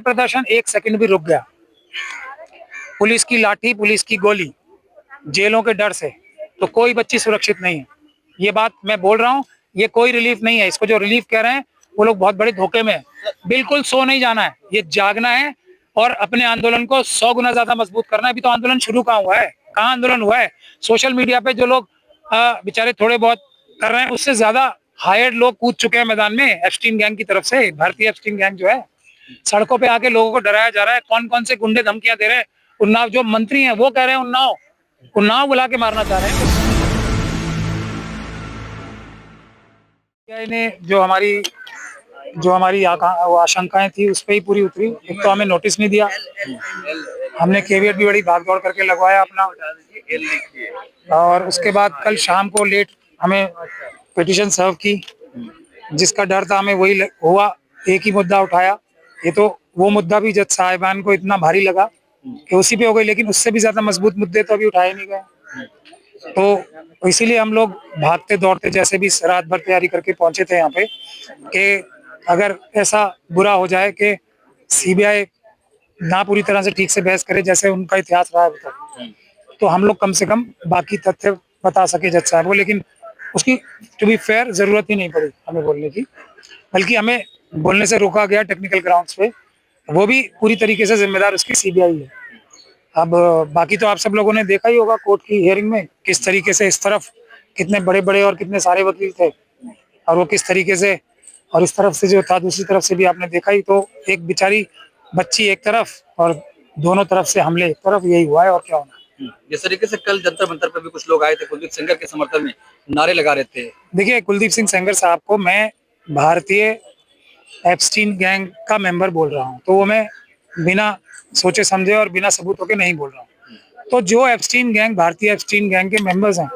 प्रदर्शन एक सेकंड भी रुक गया, पुलिस की लाठी, पुलिस की गोली, जेलों के डर से, तो कोई बच्ची सुरक्षित नहीं है। ये बात मैं बोल रहा हूँ, ये कोई रिलीफ नहीं है। इसको जो रिलीफ कह रहे हैं वो लोग बहुत बड़े धोखे में है। बिल्कुल सो नहीं जाना है, ये जागना है और अपने आंदोलन को 100 गुना ज्यादा मजबूत करना है। अभी तो आंदोलन शुरू कहाँ हुआ है, कहाँ आंदोलन हुआ है? सोशल मीडिया पे जो लोग बेचारे थोड़े बहुत कर रहे हैं, उससे ज्यादा हायर्ड लोग कूद चुके हैं मैदान में एप्स्टीन गैंग की तरफ से। भारतीय एप्स्टीन गैंग जो है, सड़कों पे आके लोगों को डराया जा रहा है। कौन कौन से गुंडे धमकियां दे रहे हैं। उन्नाव जो मंत्री हैं वो कह रहे हैं उन्नाव बुला के मारना चाह रहे हैं। ने जो हमारी आशंकाएं थी उस पर ही पूरी उतरी। एक तो हमें नोटिस नहीं दिया, हमने केवीएट भी बड़ी भागदौड़ करके लगवाया अपना, और उसके बाद कल शाम को लेट हमें पिटीशन सर्व की। जिसका डर था हमें वही हुआ, एक ही मुद्दा उठाया। ये तो वो मुद्दा भी जज साहिबान को इतना भारी लगा कि उसी पे हो गई, लेकिन उससे भी ज्यादा मजबूत मुद्दे तो अभी उठाए नहीं गए। तो इसीलिए हम लोग भागते दौड़ते जैसे भी रात भर तैयारी करके पहुंचे थे यहाँ पे कि अगर ऐसा बुरा हो जाए कि सीबीआई ना पूरी तरह से ठीक से बहस करे जैसे उनका इतिहास रहा है अभी तक, तो हम लोग कम से कम बाकी तथ्य बता सके जज साहब को। लेकिन उसकी टू बी फेयर जरूरत ही नहीं पड़ी हमें बोलने की, बल्कि हमें बोलने से रोका गया टेक्निकल ग्राउंड्स पे। वो भी पूरी तरीके से जिम्मेदार उसकी सीबीआई है। अब बाकी तो आप सब लोगों ने देखा ही होगा कोर्ट की हियरिंग में किस तरीके से इस तरफ कितने बड़े बड़े और कितने सारे वकील थे, और वो किस तरीके से, और इस तरफ से जो था दूसरी तरफ से भी आपने देखा ही। तो एक बेचारी बच्ची एक तरफ और दोनों तरफ से हमले एक तरफ, यही हुआ है और क्या होना। जिस तरीके से कल जंतर मंतर पर भी कुछ लोग आए थे, कुलदीप सेंगर के समर्थन में नारे लगा रहे थे। देखिए, कुलदीप सिंह सेंगर साहब को मैं भारतीय एप्स्टीन गैंग का मेंबर बोल रहा हूँ, तो वो मैं बिना सोचे समझे और बिना सबूतों के नहीं बोल रहा हूँ। तो जो एप्स्टीन गैंग, भारतीय एप्स्टीन गैंग के मेंबर्स हैं,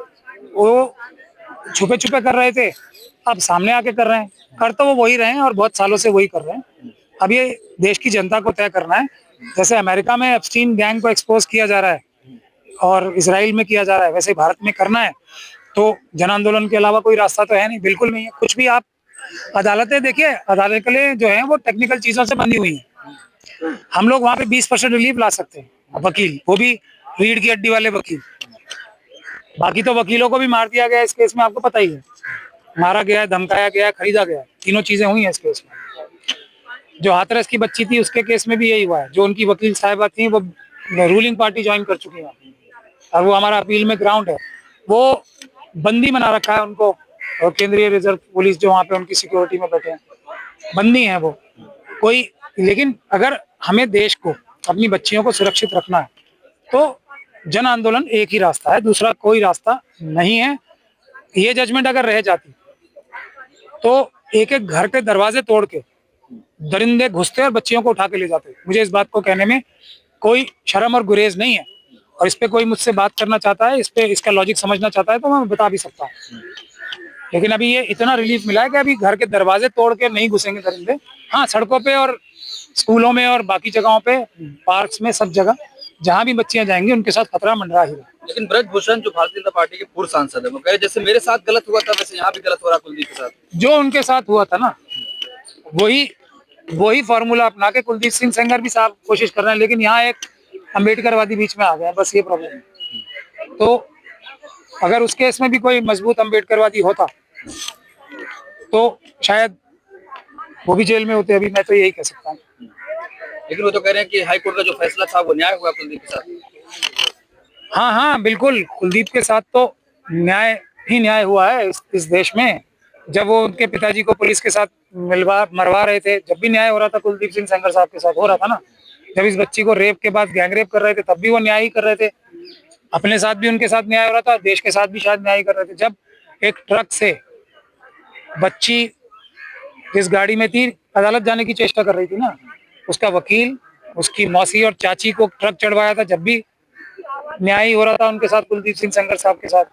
वो छुपे छुपे कर रहे थे, अब सामने आके कर रहे हैं। कर तो वो वही रहे हैं और बहुत सालों से वही कर रहे हैं। अब ये देश की जनता को तय करना है। जैसे अमेरिका में एप्स्टीन गैंग को एक्सपोज किया जा रहा है और इजराइल में किया जा रहा है, वैसे भारत में करना है। तो जन आंदोलन के अलावा कोई रास्ता तो है नहीं, बिल्कुल नहीं है कुछ भी। आप अदालतें देखिए, अदालतें जो है वो टेक्निकल चीजों से बनी हुई है। हम लोग वहां पे 20% रिलीफ ला सकते हैं, वकील, वो भी रीढ़ की हड्डी वाले वकील। बाकी तो वकीलों को भी मार दिया गया इस केस में, आपको पता ही है। मारा गया है, धमकाया गया है, खरीदा गया है, तीनों चीजें हुई हैं इस केस में। जो हाथरस की बच्ची थी उसके केस में भी यही हुआ है। जो उनकी वकील साहिबा थी वो रूलिंग पार्टी ज्वाइन कर चुकी है, और वो हमारा अपील में ग्राउंड है, वो बंदी बना रखा है उनको। और केंद्रीय रिजर्व पुलिस जो वहाँ पे उनकी सिक्योरिटी में बैठे हैं, बंदी है वो कोई। लेकिन अगर हमें देश को, अपनी बच्चियों को सुरक्षित रखना है, तो जन आंदोलन एक ही रास्ता है, दूसरा कोई रास्ता नहीं है। ये जजमेंट अगर रह जाती तो एक एक घर के दरवाजे तोड़ के दरिंदे घुसते और बच्चियों को उठा के ले जाते। मुझे इस बात को कहने में कोई शर्म और गुरेज नहीं है, और इस पे कोई मुझसे बात करना चाहता है, इस पे इसका लॉजिक समझना चाहता है, तो मैं बता भी सकता हूँ। लेकिन अभी ये इतना रिलीफ मिला है कि अभी घर के दरवाजे तोड़ के नहीं घुसेंगे दरिंदे। हाँ, सड़कों पे और स्कूलों में और बाकी जगहों पे, पार्क्स में, सब जगह जहाँ भी बच्चियां जाएंगी उनके साथ खतरा मंडरा ही रहा। लेकिन ब्रजभूषण जो भारतीय जनता पार्टी के पूर्व सांसद है, वो कह रहे जैसे मेरे साथ गलत हुआ था वैसे यहाँ भी गलत हो रहा कुलदीप के साथ। जो उनके साथ हुआ था ना, वही फॉर्मूला अपना के कुलदीप सिंह सेंगर भी साहब कोशिश कर रहे हैं। लेकिन यहाँ एक अम्बेडकरवादी बीच में आ गया, बस ये प्रॉब्लम है। तो अगर उस केस में भी कोई मजबूत अम्बेडकरवादी होता तो शायद वो भी जेल में होते अभी, मैं तो यही कह सकता हूँ। लेकिन वो तो कह रहे हैं कि हाई कोर्ट का जो फैसला था वो न्याय हुआ कुलदीप के साथ। हाँ हाँ, बिल्कुल, कुलदीप के साथ तो न्याय ही न्याय हुआ है इस देश में। जब वो उनके पिताजी को पुलिस के साथ मरवा रहे थे, जब भी न्याय हो रहा था कुलदीप सिंह सेंगर साहब के साथ हो रहा था ना। जब इस बच्ची को रेप के बाद गैंग रेप कर रहे थे, तब भी वो न्याय ही कर रहे थे। अपने साथ भी उनके साथ न्याय हो रहा था, देश के साथ भी शायद न्याय कर रहे थे। जब एक ट्रक से बच्ची जिस गाड़ी में थी अदालत जाने की चेष्टा कर रही थी ना, उसका वकील, उसकी मौसी और चाची को ट्रक चढ़वाया था, जब भी न्याय ही हो रहा था उनके साथ, कुलदीप सिंह सेंगर साहब के साथ।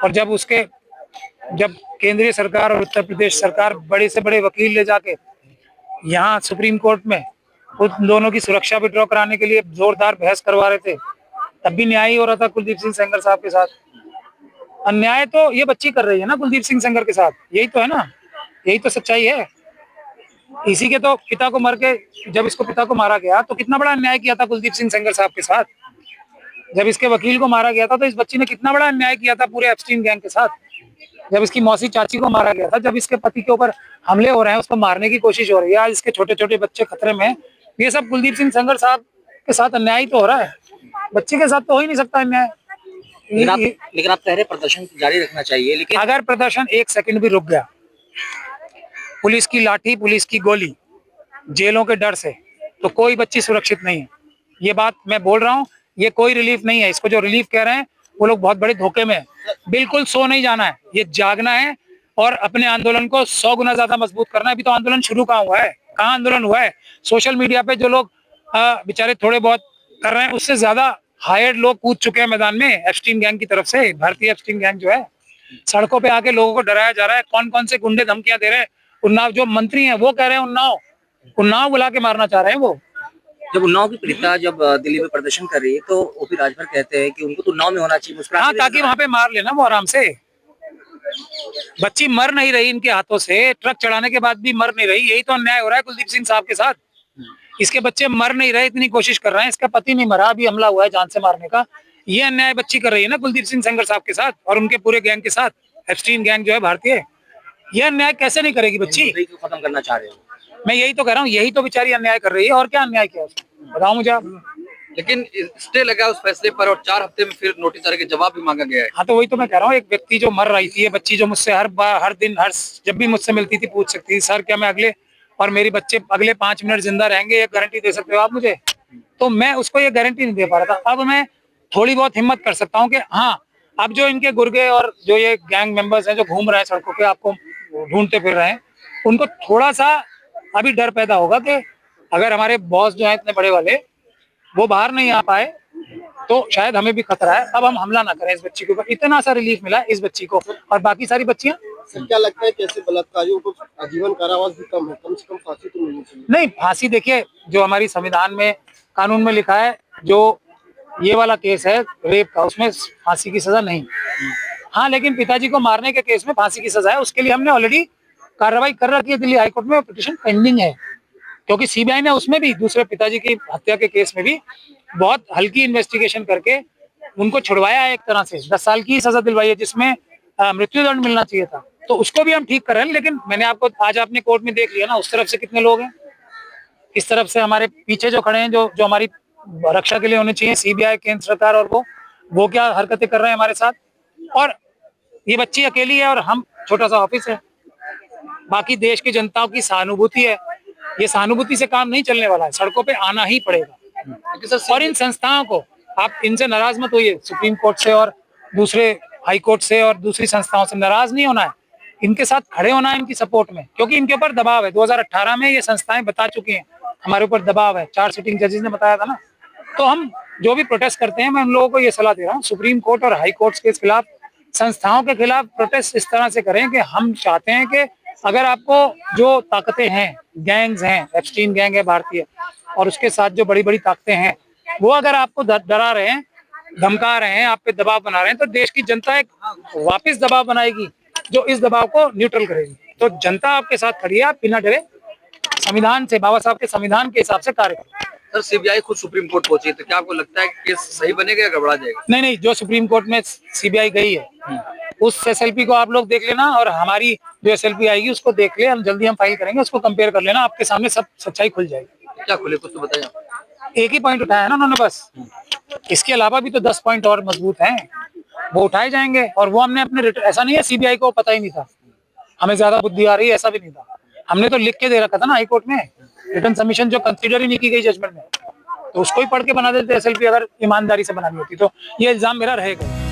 और जब केंद्रीय सरकार और उत्तर प्रदेश सरकार बड़े से बड़े वकील ले जाके यहाँ सुप्रीम कोर्ट में उन दोनों की सुरक्षा विड्रॉ कराने के लिए जोरदार बहस करवा रहे थे, तब भी न्याय ही हो रहा था कुलदीप सिंह सेंगर साहब के साथ। अन्याय तो ये बच्ची कर रही है ना कुलदीप सिंह सेंगर के साथ, यही तो है ना, यही तो सच्चाई है। इसी के तो पिता को मर के, जब इसको पिता को मारा गया तो कितना बड़ा अन्याय किया था कुलदीप सिंह सेंगर साहब के साथ। जब इसके वकील को मारा गया था तो इस बच्ची ने कितना बड़ा अन्याय किया था पूरे एप्स्टीन गैंग के साथ। जब इसकी मौसी चाची को मारा गया था, जब इसके पति के ऊपर हमले हो रहे हैं, उसको मारने की कोशिश हो रही है, आज इसके छोटे छोटे बच्चे खतरे में, ये सब कुलदीप सिंह सेंगर साहब के साथ अन्याय तो हो रहा है। बच्चे के साथ तो हो ही नहीं सकता अन्याय। लेकिन आप कह रहे प्रदर्शन जारी रखना चाहिए, लेकिन अगर प्रदर्शन एक सेकंड भी रुक गया, पुलिस की लाठी, पुलिस की गोली, जेलों के डर से, तो कोई बच्ची सुरक्षित नहीं है। ये बात मैं बोल रहा हूँ, ये कोई रिलीफ नहीं है। इसको जो रिलीफ कह रहे हैं वो लोग बहुत बड़े धोखे में है। बिल्कुल सो नहीं जाना है, ये जागना है और अपने आंदोलन को 100 गुना ज्यादा मजबूत करना है। अभी तो आंदोलन शुरू कहाँ हुआ है, कहाँ आंदोलन हुआ है। सोशल मीडिया पे जो लोग बेचारे थोड़े बहुत कर रहे हैं, उससे ज्यादा हायर्ड लोग कूद चुके हैं मैदान में एप्स्टीन गैंग की तरफ से। भारतीय एप्स्टीन गैंग जो है, सड़कों पे आके लोगों को डराया जा रहा है। कौन कौन से गुंडे धमकियां दे रहे हैं। उन्नाव जो मंत्री हैं वो कह रहे हैं उन्नाव बुला के मारना चाह रहे हैं वो। जब उन्नाव की पीड़िता जब दिल्ली में प्रदर्शन कर रही है तो ओपी राजभर कहते हैं कि उनको तो उन्नाव में होना चाहिए, हाँ, ताकि वहां पे मार लेना वो आराम से। बच्ची मर नहीं रही इनके हाथों से, ट्रक चढ़ाने के बाद भी मर नहीं रही। यही तो अन्याय हो रहा है कुलदीप सिंह साहब के साथ। इसके बच्चे मर नहीं रहे, इतनी कोशिश कर रहे हैं, इसका पति नहीं मरा, अभी हमला हुआ है जान से मारने का। ये अन्याय बच्ची कर रही है ना कुलदीप सिंह सेंगर साहब के साथ और उनके पूरे गैंग के साथ। एप्स्टीन गैंग जो है भारतीय, ये अन्याय कैसे नहीं करेगी बच्ची। खत्म करना चाह रहे हो? मैं यही तो कह रहा हूँ, यही तो बेचारी अन्याय कर रही है। और क्या अन्याय किया उसने, बताओ मुझे आप। लेकिन स्टे लगा उस फैसले पर और 4 हफ्ते में फिर नोटिस आने के जवाब भी मांगा गया है। हाँ, तो वही तो मैं कह रहा हूँ, एक व्यक्ति जो मर रही थी, ये बच्ची जो मुझसे हर बार, हर दिन, जब भी मुझसे मिलती थी पूछ सकती थी, सर क्या मैं अगले और मेरी बच्चे अगले 5 मिनट जिंदा रहेंगे, ये गारंटी दे सकते हो आप मुझे। तो मैं उसको ये गारंटी नहीं दे पा रहा था। अब मैं थोड़ी बहुत हिम्मत कर सकता हूँ कि हाँ, अब जो इनके गुर्गे और जो ये गैंग मेंबर्स हैं जो घूम रहे हैं सड़कों पे, आपको ढूंढते फिर रहे हैं, उनको थोड़ा सा अभी डर पैदा होगा कि अगर हमारे बॉस जो है इतने बड़े वाले वो बाहर नहीं आ पाए तो शायद हमें भी खतरा है। अब हम हमला ना करें इस बच्ची के ऊपर। इतना सा रिलीफ मिला इस बच्ची को, और बाकी सारी बच्चियां। सर क्या लगता है कैसे बलात्कारियों को आजीवन कारावास भी कम है, कम से कम फांसी तो मिलनी चाहिए? नहीं, फांसी देखिए, जो हमारी संविधान में, कानून में लिखा है, जो ये वाला केस है रेप का, उसमें फांसी की सजा नहीं। हाँ, लेकिन पिताजी को मारने के केस में फांसी की सजा है। उसके लिए हमने ऑलरेडी कार्रवाई कर रखी है, दिल्ली हाईकोर्ट में पिटीशन पेंडिंग है। क्योंकि सीबीआई ने उसमें भी, दूसरे पिताजी की हत्या के केस में भी बहुत हल्की इन्वेस्टिगेशन करके उनको छुड़वाया है। एक तरह से 10 साल की सजा दिलवाई है, जिसमें मृत्युदंड मिलना चाहिए था। तो उसको भी हम ठीक कर रहे हैं। लेकिन मैंने आपको आज आपने कोर्ट में देख लिया ना, उस तरफ से कितने लोग हैं, इस तरफ से हमारे पीछे जो खड़े हैं, जो हमारी रक्षा के लिए होने चाहिए, सीबीआई, केंद्र सरकार, और वो क्या हरकतें कर रहे हैं हमारे साथ। और ये बच्ची अकेली है और हम छोटा सा ऑफिस है। बाकी देश की जनताओं की सहानुभूति है। ये सहानुभूति से काम नहीं चलने वाला है, सड़कों पे आना ही पड़ेगा। और इन संस्थाओं को, आप इनसे नाराज मत होइए, सुप्रीम कोर्ट से और दूसरे हाई कोर्ट से और दूसरी संस्थाओं से नाराज नहीं होना है। इनके साथ खड़े होना है, इनकी सपोर्ट में, क्योंकि इनके ऊपर दबाव है। 2018 में ये संस्थाएं बता चुकी हैं हमारे ऊपर दबाव है। 4 सिटिंग जजेस ने बताया था ना। तो हम जो भी प्रोटेस्ट करते हैं, मैं उन लोगों को ये सलाह दे रहा हूँ, सुप्रीम कोर्ट और हाई कोर्ट के खिलाफ, संस्थाओं के खिलाफ प्रोटेस्ट इस तरह से करें कि हम चाहते हैं कि अगर आपको जो ताकतें हैं, गैंग्स हैं, एप्स्टीन गैंग है भारतीय, और उसके साथ जो बड़ी बड़ी ताकतें हैं, वो अगर आपको डरा रहे हैं, धमका रहे हैं, आप पे दबाव बना रहे हैं, तो देश की जनता एक वापस दबाव बनाएगी जो इस दबाव को न्यूट्रल करेगी। तो जनता आपके साथ खड़ी है, आप बिना डरे संविधान से, बाबा साहब के संविधान के हिसाब से कार्य करें। सर सीबीआई खुद सुप्रीम कोर्ट पहुंची है, तो क्या आपको लगता है कि केस सही बनेगा या गड़बड़ा जाएगा? नहीं, जो सुप्रीम कोर्ट में सीबीआई गई है, उस एसएलपी को आप लोग देख लेना, और हमारी जो एसएलपी आएगी उसको देख ले। हम जल्दी फाइल करेंगे, उसको कंपेयर कर लेना, आपके सामने सब सच्चाई खुल जाएगी। क्या खुले, कुछ तो बताइए। एक ही पॉइंट उठाया है ना उन्होंने बस, इसके अलावा भी तो 10 पॉइंट और मजबूत हैं, वो उठाए जाएंगे। और वो हमने अपने, ऐसा नहीं है सीबीआई को पता ही नहीं था, हमें ज्यादा बुद्धि आ रही है, ऐसा भी नहीं था। हमने तो लिख के दे रखा था ना हाई कोर्ट में, रिटन सबमिशन जो कंसीडर ही नहीं की गई जजमेंट में, तो उसको ही पढ़ के बना देते एसएलपी, अगर ईमानदारी से बनानी होती तो। ये इल्जाम मेरा रहेगा।